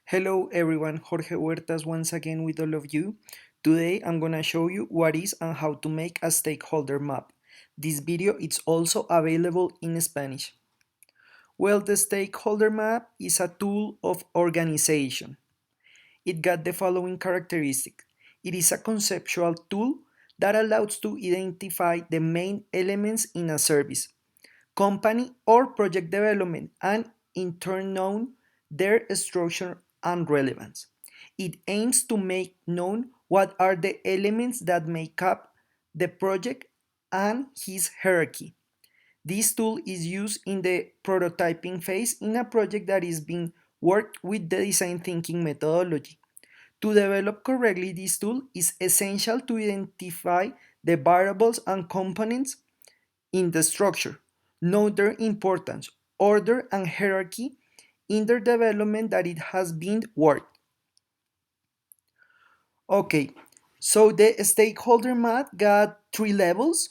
Hello everyone, Jorge Huertas once again with all of you. Today I'm gonna show you what is and how to make a stakeholder map. This video is also available in Spanish. Well, the stakeholder map is a tool of organization. It got the following characteristic. It is a conceptual tool that allows to identify the main elements in a service, company, or project development, and in turn known their structure and relevance. It aims to make known what are the elements that make up the project and his hierarchy. This tool is used in the prototyping phase in a project that is being worked with the design thinking methodology. To develop correctly, this tool is essential to identify the variables and components in the structure, note their importance, order, and hierarchy in their development that it has been worked. Okay, so the stakeholder map got three levels,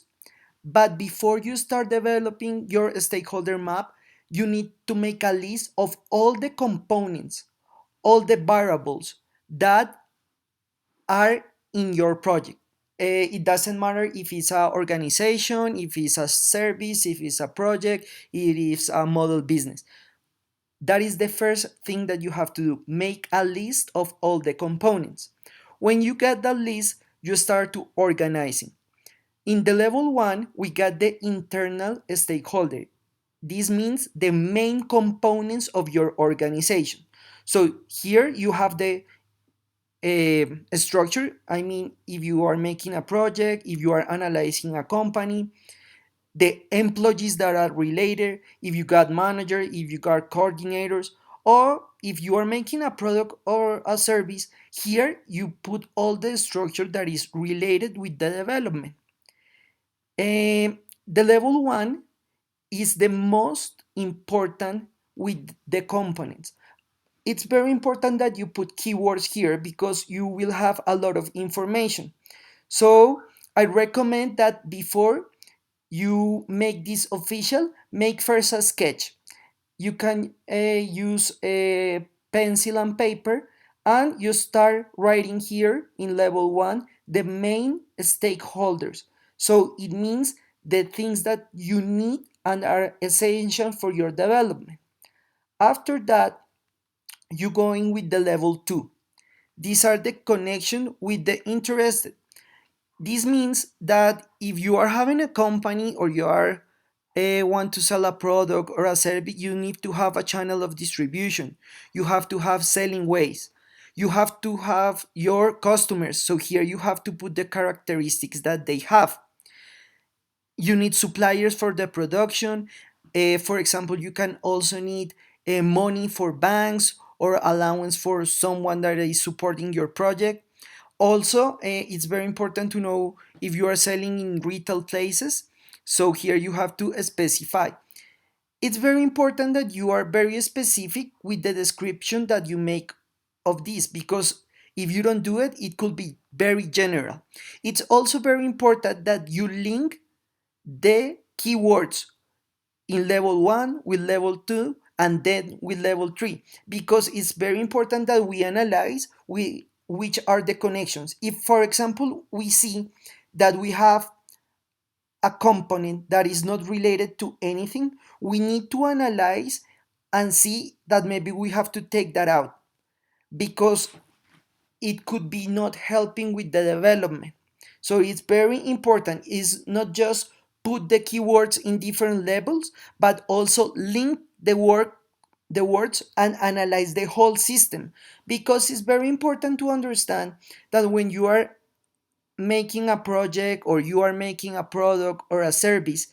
but before you start developing your stakeholder map, you need to make a list of all the components, all the variables that are in your project. It doesn't matter if it's an organization, if it's a service, if it's a project, it is a model business. That is the first thing that you have to do. Make a list of all the components. When you get that list, you start to organizing. In the level one, we got the internal stakeholder. This means the main components of your organization. So here you have the structure. I mean, if you are making a project, if you are analyzing a company, the employees that are related, if you got manager, if you got coordinators, or if you are making a product or a service, here you put all the structure that is related with the development. The level one is the most important with the components. It's very important that you put keywords here because you will have a lot of information. So I recommend that before you make this official, make first a sketch. You can use a pencil and paper and you start writing here in level one the main stakeholders. So it means the things that you need and are essential for your development. After that, you going with the level two. These are the connection with the interested. This means that if you are having a company or you are want to sell a product or a service, you need to have a channel of distribution. You have to have selling ways. You have to have your customers. So here you have to put the characteristics that they have. You need suppliers for the production. For example, you can also need money for banks or allowance for someone that is supporting your project. Also, it's very important to know if you are selling in retail places. So here you have to specify. It's very important that you are very specific with the description that you make of this because if you don't do it, it could be very general. It's also very important that you link the keywords in level 1 with level 2 and then with level 3 because it's very important that we analyze which are the connections. If for example we see that we have a component that is not related to anything, we need to analyze and see that maybe we have to take that out because it could be not helping with the development. So it's very important. It's not just put the keywords in different levels, but also link the words and analyze the whole system. Because it's very important to understand that when you are making a project or you are making a product or a service,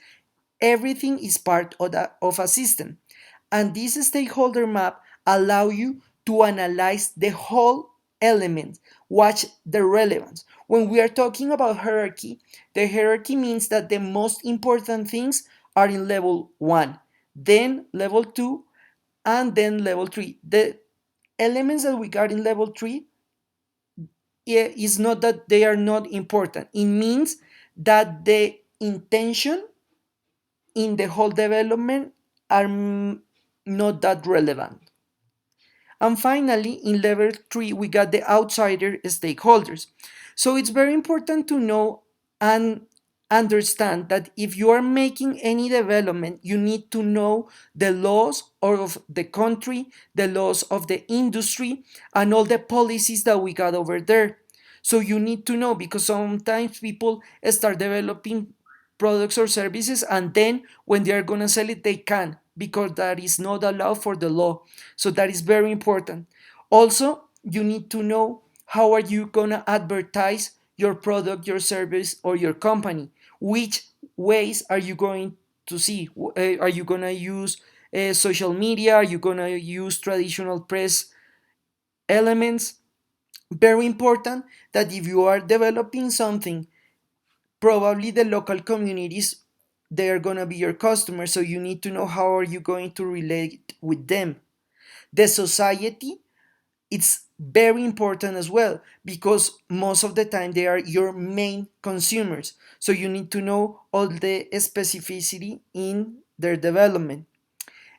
everything is part of a system. And this stakeholder map allow you to analyze the whole element, watch the relevance. When we are talking about hierarchy, the hierarchy means that the most important things are in level 1, then level 2, and then level 3. The elements that we got in level 3, is not that they are not important. It means that the intention in the whole development are not that relevant. And finally, in level 3, we got the outsider stakeholders. So it's very important to know and understand that if you are making any development, you need to know the laws of the country, the laws of the industry, and all the policies that we got over there. So you need to know, because sometimes people start developing products or services, and then when they are going to sell it, they can, because that is not allowed for the law. So that is very important. Also, you need to know how are you going to advertise your product, your service, or your company. Which ways are you going to see? Are you going to use social media? Are you going to use traditional press elements? Very important that if you are developing something, probably the local communities, they are going to be your customers, so you need to know how are you going to relate with them. The society, it's very important as well, because most of the time they are your main consumers, so you need to know all the specificity in their development.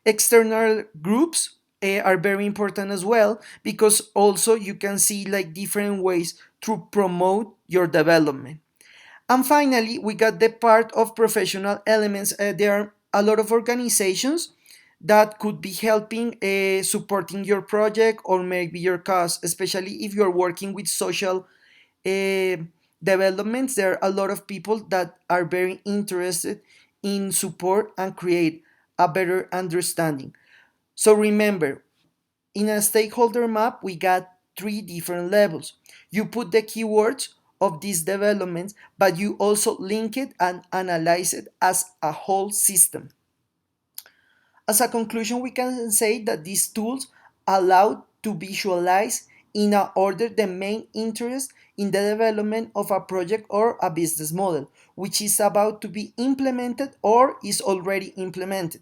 External groups are very important as well, because also you can see like different ways to promote your development. And finally, we got the part of professional elements. There are a lot of organizations that could be helping, supporting your project or maybe your cause, especially if you're working with social uh, developments. There are a lot of people that are very interested in support and create a better understanding. So remember, in a stakeholder map, we got three different levels. You put the keywords of these developments, but you also link it and analyze it as a whole system. As a conclusion, we can say that these tools allow to visualize in a order the main interest in the development of a project or a business model, which is about to be implemented or is already implemented.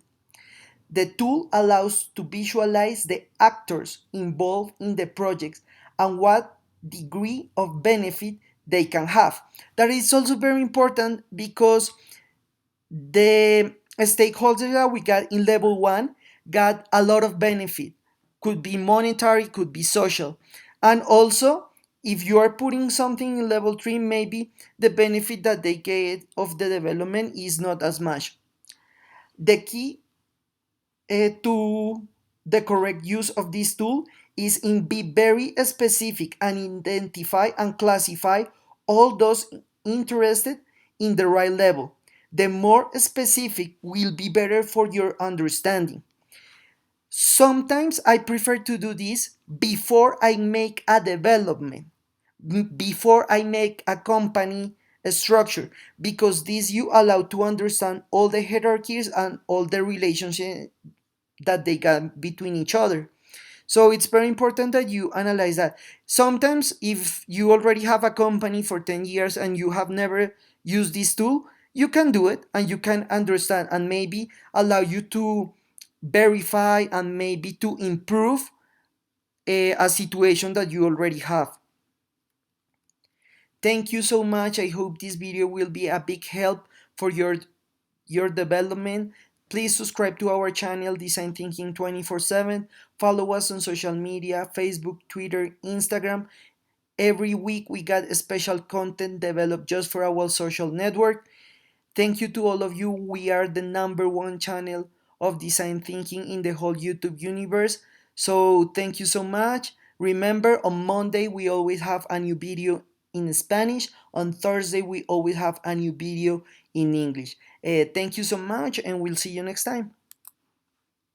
The tool allows to visualize the actors involved in the projects and what degree of benefit they can have. That is also very important, because the stakeholders that we got in level 1 got a lot of benefit. Could be monetary, could be social. And also, if you are putting something in level 3, maybe the benefit that they get of the development is not as much. The key to the correct use of this tool is in be very specific and identify and classify all those interested in the right level. The more specific will be better for your understanding. Sometimes I prefer to do this before I make a development, before I make a company structure, because this you allow to understand all the hierarchies and all the relationships that they got between each other. So it's very important that you analyze that. Sometimes, if you already have a company for 10 years and you have never used this tool, you can do it and you can understand and maybe allow you to verify and maybe to improve a situation that you already have. Thank you so much. I hope this video will be a big help for your development. Please subscribe to our channel Design Thinking 24/7. Follow us on social media, Facebook, Twitter, Instagram. Every week we got special content developed just for our social network. Thank you to all of you. We are the #1 channel of design thinking in the whole YouTube universe. So thank you so much. Remember, on Monday we always have a new video in Spanish. On Thursday we always have a new video in English. Thank you so much, and we'll see you next time.